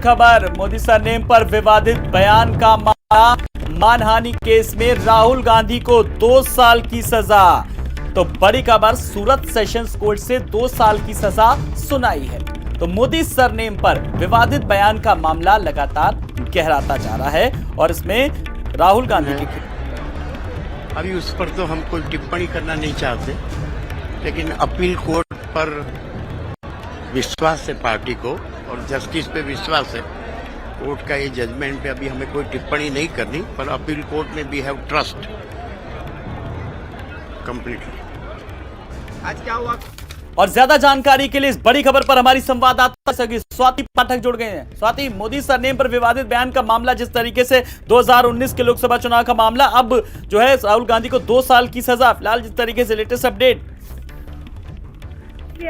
खबर, मोदी सरनेम पर विवादित बयान का मामला, मानहानि केस में राहुल गांधी को 2 साल की सजा। तो बड़ी खबर, सूरत सेशंस कोर्ट से 2 साल की सजा सुनाई है। तो मोदी सरनेम पर विवादित बयान का मामला लगातार गहराता जा रहा है और इसमें राहुल गांधी के अभी उस पर तो हम कोई टिप्पणी करना नहीं चाहते, लेकिन अपील कोर्ट पर विश्वास है पार्टी को और जस्टिस पे विश्वास है। कोर्ट का ये जजमेंट पे अभी हमें कोई टिप्पणी नहीं करनी, पर अपील कोर्ट में वी हैव ट्रस्ट कंप्लीटली। आज क्या हुआ? और ज्यादा जानकारी के लिए इस बड़ी खबर पर हमारी संवाददाता स्वाति पाठक जुड़ गए हैं। स्वाति, मोदी सरनेम पर विवादित बयान का मामला, जिस तरीके से 2019 के लोकसभा चुनाव का मामला, अब जो है राहुल गांधी को 2 साल की सजा, फिलहाल जिस तरीके से लेटेस्ट अपडेट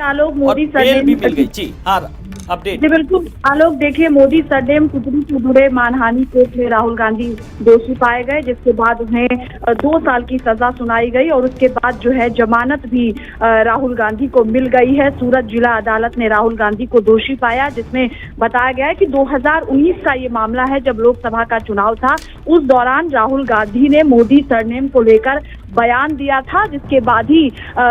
आलोक, मोदी सरनेम भी मिल गई। जी हाँ, अपडेट जी बिल्कुल आलोक, देखिए मोदी सरनेम टुकड़ी से जुड़े मानहानि केस में राहुल गांधी दोषी पाए गए, जिसके बाद उन्हें 2 साल की सजा सुनाई गई और उसके बाद जो है जमानत भी राहुल गांधी को मिल गई है। सूरत जिला अदालत ने राहुल गांधी को दोषी पाया, जिसमें बताया गया है कि 2019 का ये मामला है, जब लोकसभा का चुनाव था। उस दौरान राहुल गांधी ने मोदी सरनेम को लेकर बयान दिया था, जिसके बाद ही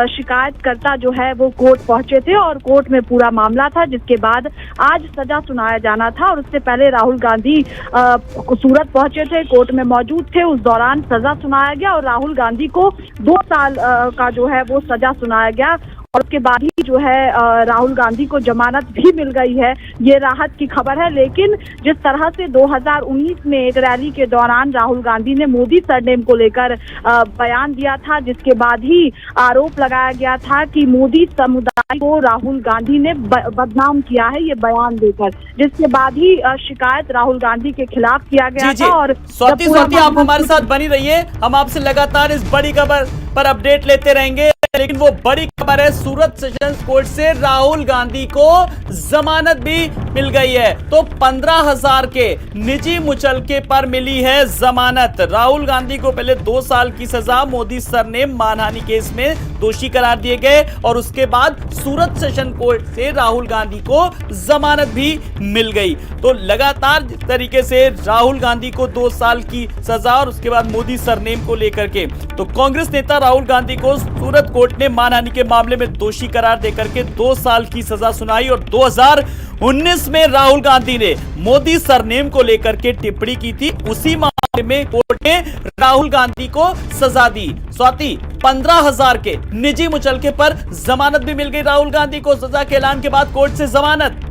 शिकायतकर्ता जो है वो कोर्ट पहुंचे थे और कोर्ट में पूरा मामला था, जिसके बाद आज सजा सुनाया जाना था। और उससे पहले राहुल गांधी सूरत पहुंचे थे, कोर्ट में मौजूद थे, उस दौरान सजा सुनाया गया और राहुल गांधी को 2 साल का जो है वो सजा सुनाया गया। और उसके बाद ही जो है राहुल गांधी को जमानत भी मिल गई है। ये राहत की खबर है। लेकिन जिस तरह से 2019 में एक रैली के दौरान राहुल गांधी ने मोदी सरनेम को लेकर बयान दिया था, जिसके बाद ही आरोप लगाया गया था कि मोदी समुदाय को राहुल गांधी ने बदनाम किया है ये बयान देकर, जिसके बाद ही शिकायत राहुल गांधी के खिलाफ किया गया था। और स्वाति आप हमारे साथ बनी रहिए, हम आपसे लगातार इस बड़ी खबर पर अपडेट लेते रहेंगे। लेकिन वो बड़ी खबर है, सूरत सेशंस कोर्ट से राहुल गांधी को जमानत भी मिल गई है। तो 15,000 के निजी मुचलके पर मिली है जमानत। राहुल गांधी को पहले 2 साल की सजा, मोदी सरनेम मानहानि केस में दोषी करार दिए गए और उसके बाद सूरत सेशन कोर्ट से राहुल गांधी को जमानत भी मिल गई। तो लगातार जिस तरीके से राहुल गांधी को 2 साल की सजा और उसके बाद मोदी सरनेम को लेकर के, तो कांग्रेस नेता राहुल गांधी को सूरत कोर्ट ने मानहानि के मामले में दोषी करार देकर के 2 साल की सजा सुनाई। और 2019 में राहुल गांधी ने मोदी सरनेम को लेकर के टिप्पणी की थी, उसी मामले में कोर्ट ने राहुल गांधी को सजा दी। स्वाति, 15,000 के निजी मुचलके पर जमानत भी मिल गई राहुल गांधी को। सजा के ऐलान के बाद कोर्ट से जमानत।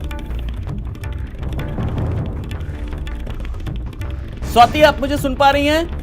स्वाति, आप मुझे सुन पा रही हैं?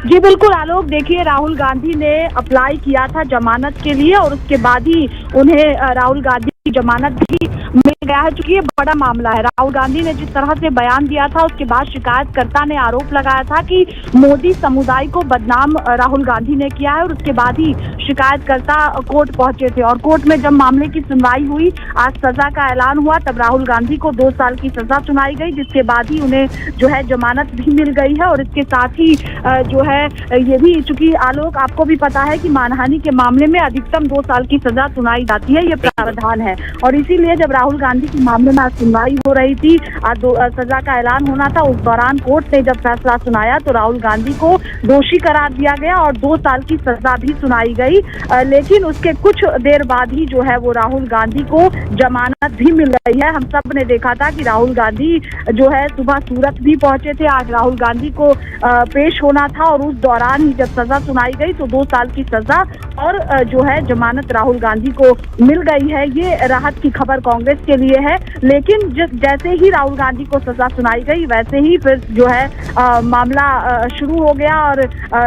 जी बिल्कुल आलोक, देखिए राहुल गांधी ने अप्लाई किया था जमानत के लिए और उसके बाद ही उन्हें राहुल गांधी की जमानत भी मिल गया है। चूंकि ये बड़ा मामला है, राहुल गांधी ने जिस तरह से बयान दिया था, उसके बाद शिकायतकर्ता ने आरोप लगाया था कि मोदी समुदाय को बदनाम राहुल गांधी ने किया है। और उसके बाद ही शिकायतकर्ता कोर्ट पहुंचे थे और कोर्ट में जब मामले की सुनवाई हुई, आज सजा का ऐलान हुआ, तब राहुल गांधी को 2 साल की सजा सुनाई गई, जिसके बाद ही उन्हें जो है जमानत भी मिल गई है। और इसके साथ ही जो है ये भी, चूंकि आलोक आपको भी पता है कि मानहानि के मामले में अधिकतम 2 साल की सजा सुनाई जाती है, ये प्रावधान है। और इसीलिए जब राहुल गांधी के मामले में आज सुनवाई हो रही थी, आज सजा का ऐलान होना था, उस दौरान कोर्ट ने जब फैसला सुनाया तो राहुल गांधी को दोषी करार दिया गया और 2 साल की सजा भी सुनाई गई। लेकिन उसके कुछ देर बाद ही जो है वो राहुल गांधी को जमानत भी मिल गई है। हम सब ने देखा था कि राहुल गांधी जो है सुबह सूरत भी पहुंचे थे, आज राहुल गांधी को पेश होना था और उस दौरान ही जब सजा सुनाई गई तो 2 साल की सजा और जो है जमानत राहुल गांधी को मिल गई है। ये राहत की खबर कांग्रेस के लिए है। लेकिन जैसे ही राहुल गांधी को सजा सुनाई गई, वैसे ही फिर जो है मामला शुरू हो गया और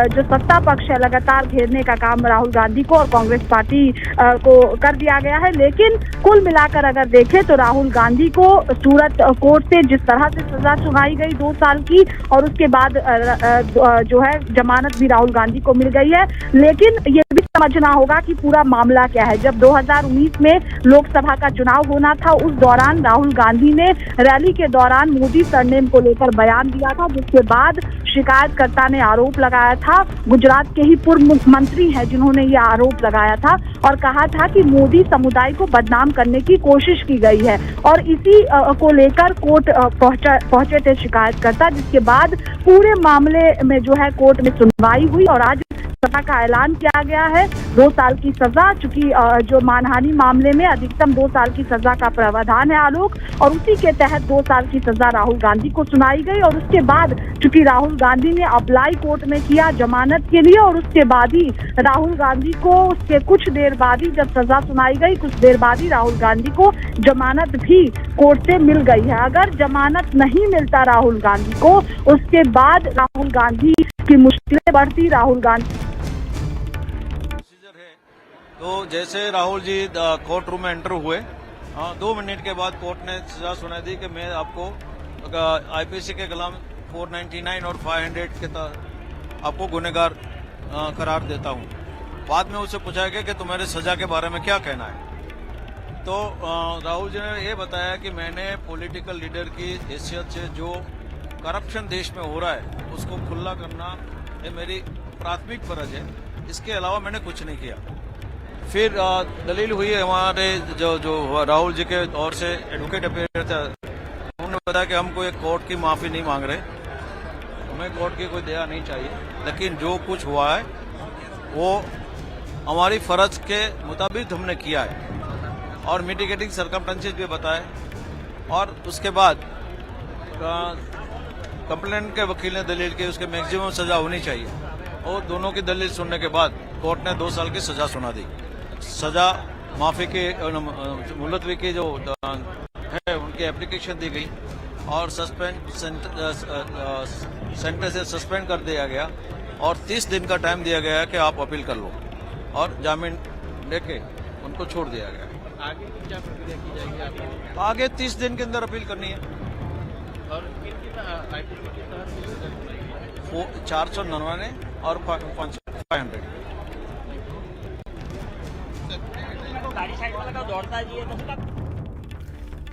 जो सत्ता पक्ष है लगातार घेरने का काम राहुल गांधी को और कांग्रेस पार्टी को कर दिया गया है। लेकिन कुल मिलाकर अगर देखें तो राहुल गांधी को सूरत कोर्ट से जिस तरह से सजा सुनाई गई 2 साल की और उसके बाद जो है जमानत भी राहुल गांधी को मिल गई है। लेकिन ये भी समझना होगा कि पूरा मामला क्या है। जब 2019 में लोकसभा का चुनाव होना था, उस दौरान राहुल गांधी ने रैली के दौरान मोदी सरनेम को लेकर बयान दिया था, जिसके बाद शिकायतकर्ता ने आरोप लगाया था, गुजरात के ही पूर्व मुख्यमंत्री हैं जिन्होंने ये आरोप लगाया था और कहा था कि मोदी समुदाय को बदनाम करने की कोशिश की गई है। और इसी को लेकर कोर्ट पहुंचे थे शिकायतकर्ता, जिसके बाद पूरे मामले में जो है कोर्ट में सुनवाई हुई और आज सजा का ऐलान किया गया है, 2 साल की सजा। चूंकि जो मानहानि मामले में अधिकतम 2 साल की सजा का प्रावधान है आलोक, और उसी के तहत 2 साल की सजा राहुल गांधी को सुनाई गई। और उसके बाद चूंकि राहुल गांधी ने अप्लाई कोर्ट में किया जमानत के लिए, और उसके बाद ही राहुल गांधी को उसके कुछ देर बाद ही जब सजा सुनाई गई, कुछ देर बाद ही राहुल गांधी को जमानत भी कोर्ट से मिल गई है। अगर जमानत नहीं मिलता राहुल गांधी को, उसके बाद राहुल गांधी की मुश्किलें बढ़ती। राहुल गांधी तो जैसे राहुल जी कोर्ट रूम में एंटर हुए, 2 मिनट के बाद कोर्ट ने सजा सुना दी कि मैं आपको आईपीसी के खिलाफ 499 और 500 के तहत आपको गुनहगार करार देता हूं। बाद में उससे पूछा गया कि तुम्हारे सजा के बारे में क्या कहना है। तो राहुल जी ने ये बताया कि मैंने पॉलिटिकल लीडर की हैसियत से जो करप्शन देश में हो रहा है उसको खुला करना ये मेरी प्राथमिक फर्ज है, इसके अलावा मैंने कुछ नहीं किया। फिर दलील हुई हमारे जो राहुल जी के ओर से एडवोकेट अपीयर थे, उन्होंने बताया कि हम कोई कोर्ट की माफी नहीं मांग रहे, हमें कोर्ट की कोई दया नहीं चाहिए, लेकिन जो कुछ हुआ है वो हमारी फर्ज के मुताबिक हमने किया है और मिटिगेटिंग सर्कमस्टेंसेस भी बताए। और उसके बाद कंप्लेंट के वकील ने दलील की उसके मैक्सिमम सजा होनी चाहिए, और दोनों की दलील सुनने के बाद कोर्ट ने 2 साल की सजा सुना दी। सजा माफी की मुलतवी की जो है उनकी एप्लीकेशन दी गई और सेंटर से सस्पेंड कर दिया गया और 30 दिन का टाइम दिया गया कि आप अपील कर लो, और जामीन लेके उनको छोड़ दिया गया। आगे की क्या प्रक्रिया की जाएगी आपकी? आगे 30 दिन के अंदर अपील करनी है। और आईपीसी के तहत 499 और 500।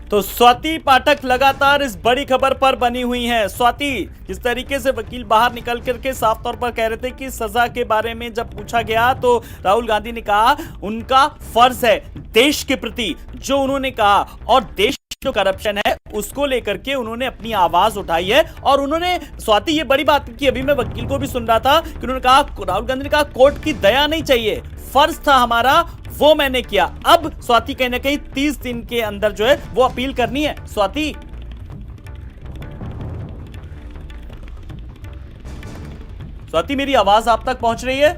तो स्वाति पाठक लगातार इस बड़ी खबर पर बनी हुई हैं। स्वाति, जिस तरीके से वकील बाहर निकल करके साफ तौर पर कह रहे थे कि सजा के बारे में जब पूछा गया तो राहुल गांधी ने कहा उनका फर्ज है देश के प्रति जो उन्होंने कहा, और देश जो करप्शन है उसको लेकर के उन्होंने अपनी आवाज उठाई है। और उन्होंने स्वाति ये बड़ी बात की, अभी मैं वकील को भी सुन रहा था कि उन्होंने कहा, राहुल गांधी ने कहा कोर्ट की दया नहीं चाहिए, फर्ज था हमारा, वो मैंने किया। अब स्वाति कहीं ना कहीं 30 दिन के अंदर जो है वो अपील करनी है। स्वाति, मेरी आवाज आप तक पहुंच रही है?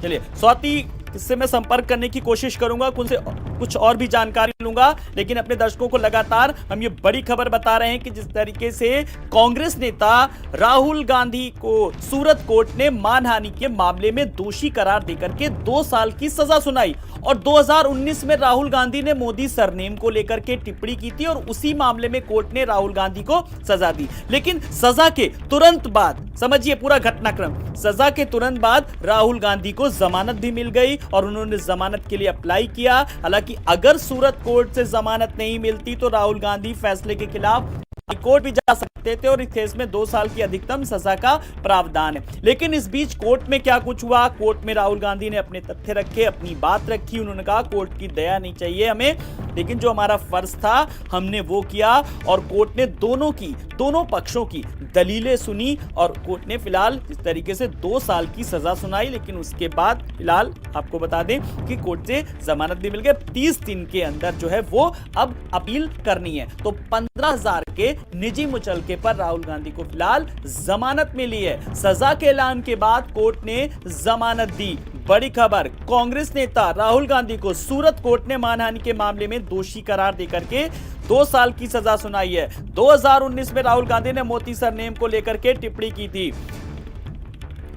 चलिए, स्वाति इससे मैं संपर्क करने की कोशिश करूंगा, उनसे कुछ और भी जानकारी लूंगा, लेकिन अपने दर्शकों को लगातार हम ये बड़ी खबर बता रहे हैं कि जिस तरीके से कांग्रेस नेता राहुल गांधी को सूरत कोर्ट ने मानहानि के मामले में दोषी करार देकर के 2 साल की सजा सुनाई, और 2019 में राहुल गांधी ने मोदी सरनेम को लेकर के टिप्पणी की थी और उसी मामले में कोर्ट ने राहुल गांधी को सजा दी। लेकिन सजा के तुरंत बाद, समझिए पूरा घटनाक्रम, सजा के तुरंत बाद राहुल गांधी को जमानत भी मिल गई और उन्होंने जमानत के लिए अप्लाई किया। हालांकि अगर सूरत कोर्ट से जमानत नहीं मिलती तो राहुल गांधी फैसले के खिलाफ कोर्ट भी जा सकते थे और इस केस में 2 साल की अधिकतम सजा का प्रावधान है। लेकिन इस बीच कोर्ट में क्या कुछ हुआ, कोर्ट में राहुल गांधी ने अपने तथ्य रखे, अपनी बात रखी, उन्होंने कहा कोर्ट की दया नहीं चाहिए हमें, लेकिन जो हमारा फर्ज था हमने वो किया। और कोर्ट ने दोनों पक्षों की दलीलें सुनी और कोर्ट ने फिलहाल इस तरीके से 2 साल की सजा सुनाई। लेकिन उसके बाद फिलहाल आपको बता दें कि कोर्ट से जमानत भी मिल गई, 30 दिन के अंदर जो है वो अब अपील करनी है। तो 15,000 के निजी मुचलके पर राहुल गांधी को फिलहाल जमानत मिली है। सजा के ऐलान के बाद कोर्ट ने जमानत दी। बड़ी खबर, कांग्रेस नेता राहुल गांधी को सूरत कोर्ट ने मानहानि के मामले में दोषी करार देकर के 2 साल की सजा सुनाई है। 2019 में राहुल गांधी ने मोदी सरनेम को लेकर के टिप्पणी की थी।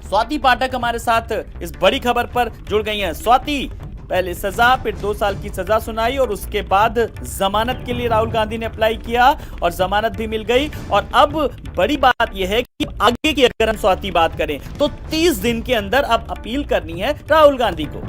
स्वाति पाठक हमारे साथ इस बड़ी खबर पर जुड़ गई हैं। स्वाति, पहले सजा, फिर 2 साल की सजा सुनाई और उसके बाद जमानत के लिए राहुल गांधी ने अप्लाई किया और जमानत भी मिल गई। और अब बड़ी बात यह है कि आगे की अगर हम स्वाति बात करें तो 30 दिन के अंदर अब अपील करनी है राहुल गांधी को।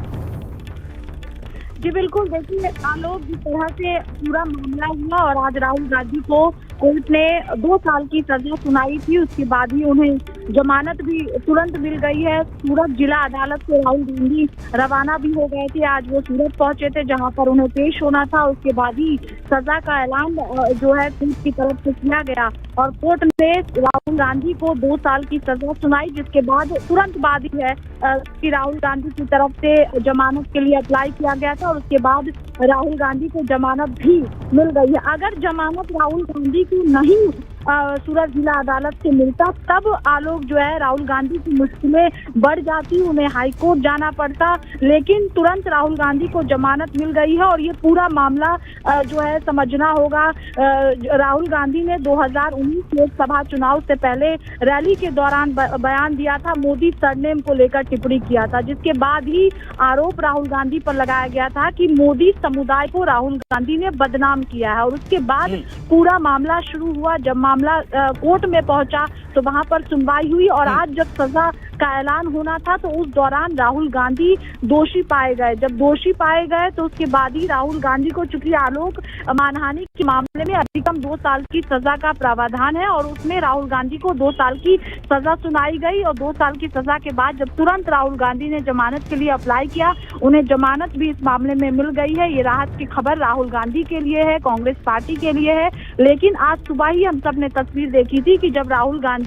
जी बिल्कुल, देखिए आलोक, जिस तरह से पूरा मामला हुआ और आज राहुल गांधी को कोर्ट ने 2 साल की सजा सुनाई थी, उसके बाद ही उन्हें जमानत भी तुरंत मिल गई है। सूरत जिला अदालत से राहुल गांधी रवाना भी हो गए थे। आज वो सूरत पहुंचे थे जहां पर उन्हें पेश होना था। उसके बाद ही सजा का ऐलान जो है कोर्ट की तरफ से किया गया और कोर्ट ने राहुल गांधी को 2 साल की सजा सुनाई, जिसके बाद तुरंत बाद ही है कि राहुल गांधी की तरफ से जमानत के लिए अप्लाई किया गया था और उसके बाद राहुल गांधी को जमानत भी मिल गई है। अगर जमानत राहुल गांधी को नहीं सूरत जिला अदालत से मिलता, तब आलोक जो है राहुल गांधी की मुश्किलें बढ़ जाती, उन्हें हाई कोर्ट जाना पड़ता। लेकिन तुरंत राहुल गांधी को जमानत मिल गई है और ये पूरा मामला जो है समझना होगा। राहुल गांधी ने 2019 लोकसभा चुनाव से पहले रैली के दौरान बयान दिया था, मोदी सरनेम को लेकर टिप्पणी किया था, जिसके बाद ही आरोप राहुल गांधी पर लगाया गया था कि मोदी समुदाय को राहुल गांधी ने बदनाम किया है। और उसके बाद पूरा मामला शुरू हुआ। जब मामला कोर्ट में पहुंचा तो वहां पर सुनवाई हुई और आज जब सजा का ऐलान होना था तो उस दौरान राहुल गांधी दोषी पाए गए। जब दोषी पाए गए तो उसके बाद ही राहुल गांधी को, चूंकि आलोक मानहानि के मामले में अधिकतम 2 साल की सजा का प्रावधान है और उसमें राहुल गांधी को 2 साल की सजा सुनाई गई। और 2 साल की सजा के बाद जब तुरंत राहुल गांधी ने जमानत के लिए अप्लाई किया, उन्हें जमानत भी इस मामले में मिल गई है। ये राहत की खबर राहुल गांधी के लिए है, कांग्रेस पार्टी के लिए है। लेकिन आज सुबह ही हम सब ने तस्वीर देखी थी कि जब राहुल गांधी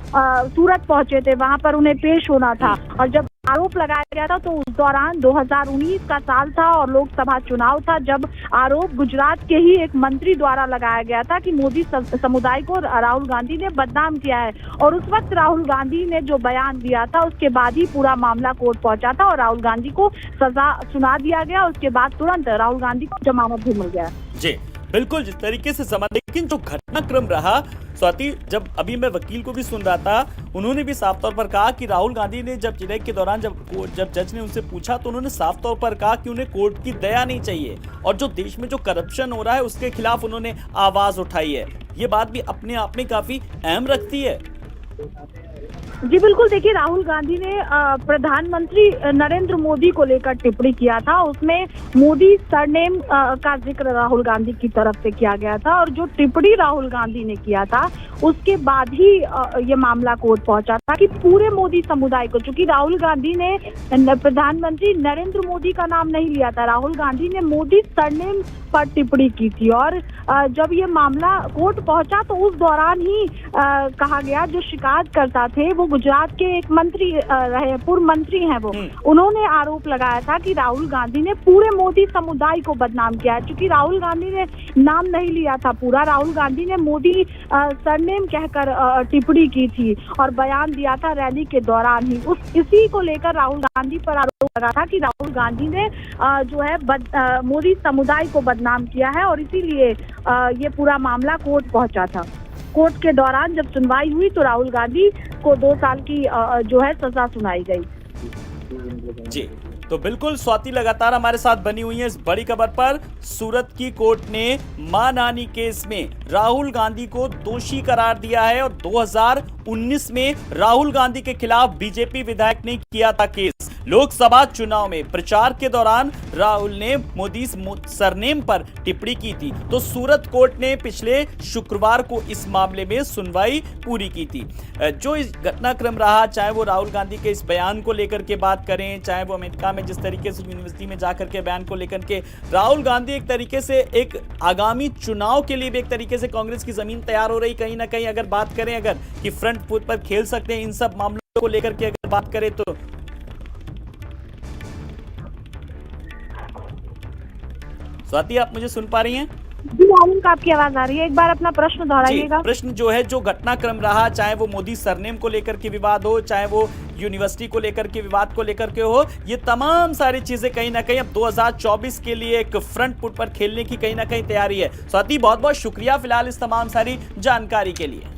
सूरत पहुंचे थे, वहां पर उन्हें पेश होना था और जब आरोप लगाया गया था तो उस दौरान 2019 का साल था और लोकसभा चुनाव था, जब आरोप गुजरात के ही एक मंत्री द्वारा लगाया गया था कि मोदी समुदाय को राहुल गांधी ने बदनाम किया है। और उस वक्त राहुल गांधी ने जो बयान दिया था उसके बाद ही पूरा मामला कोर्ट पहुंचा था और राहुल गांधी को सजा सुना दिया गया। उसके बाद तुरंत राहुल गांधी को जमानत भी मिल गया। जी बिल्कुल, जिस तरीके से जमानत, लेकिन जो घटनाक्रम रहा स्वाति, जब अभी मैं वकील को भी सुन रहा था, उन्होंने भी साफ तौर पर कहा कि राहुल गांधी ने जब चिराग के दौरान जब जज ने उनसे पूछा तो उन्होंने साफ तौर पर कहा कि उन्हें कोर्ट की दया नहीं चाहिए और जो देश में जो करप्शन हो रहा है उसके खिलाफ उन्होंने आवाज उठाई है। ये बात भी अपने आप में काफी अहम रखती है। जी बिल्कुल, देखिए राहुल गांधी ने प्रधानमंत्री नरेंद्र मोदी को लेकर टिप्पणी किया था। उसमें मोदी सरनेम का जिक्र राहुल गांधी की तरफ से किया गया था और जो टिप्पणी राहुल गांधी ने किया था उसके बाद ही ये मामला कोर्ट पहुंचा था कि पूरे मोदी समुदाय को, चूंकि राहुल गांधी ने प्रधानमंत्री नरेंद्र मोदी का नाम नहीं लिया था, राहुल गांधी ने मोदी सरनेम पर टिप्पणी की थी। और जब ये मामला कोर्ट पहुंचा तो उस दौरान ही कहा गया, जो शिकायतकर्ता थे वो गुजरात के एक मंत्री रहे, पूर्व मंत्री हैं वो, उन्होंने आरोप लगाया था कि राहुल गांधी ने पूरे मोदी समुदाय को बदनाम किया है। चूंकि राहुल गांधी ने नाम नहीं लिया था पूरा, राहुल गांधी ने मोदी सरनेम कहकर टिप्पणी की थी और बयान दिया था रैली के दौरान ही। इसी को लेकर राहुल गांधी पर आरोप लगा था कि राहुल गांधी ने जो है मोदी समुदाय को बदनाम किया है और इसीलिए ये पूरा मामला कोर्ट पहुंचा था। कोर्ट के दौरान जब सुनवाई हुई तो राहुल गांधी को 2 साल की जो है सजा सुनाई गई। जी तो बिल्कुल स्वाति लगातार हमारे साथ बनी हुई है इस बड़ी खबर पर। सूरत की कोर्ट ने मानहानि केस में राहुल गांधी को दोषी करार दिया है और 2019 में राहुल गांधी के खिलाफ बीजेपी विधायक ने किया था केस। लोकसभा चुनाव में प्रचार के दौरान राहुल ने मोदी सरनेम पर टिप्पणी की थी। तो सूरत कोर्ट ने पिछले शुक्रवार को इस मामले में सुनवाई पूरी की थी। जो इस घटनाक्रम रहा, चाहे वो राहुल गांधी के इस बयान को लेकर के बात करें, चाहे वो अमेरिका में जिस तरीके से यूनिवर्सिटी में जाकर के बयान को लेकर के राहुल गांधी एक तरीके से एक आगामी चुनाव के लिए भी एक तरीके से कांग्रेस की जमीन तैयार हो रही कहीं ना कहीं, अगर बात करें अगर कि फ्रंट फुट पर खेल सकते हैं इन सब मामलों को लेकर के अगर बात करें तो। स्वाति, आप मुझे सुन पा रही हैं? जी आनंद, आपकी आवाज आ रही है, एक बार अपना प्रश्न दोहराइएगा। प्रश्न जो है, जो घटनाक्रम रहा, चाहे वो मोदी सरनेम को लेकर के विवाद हो, चाहे वो यूनिवर्सिटी को लेकर के विवाद को लेकर के हो, ये तमाम सारी चीजें कहीं ना कहीं अब 2024 के लिए एक फ्रंट फुट पर खेलने की कहीं ना कहीं तैयारी है। स्वाति, बहुत बहुत शुक्रिया फिलहाल इस तमाम सारी जानकारी के लिए।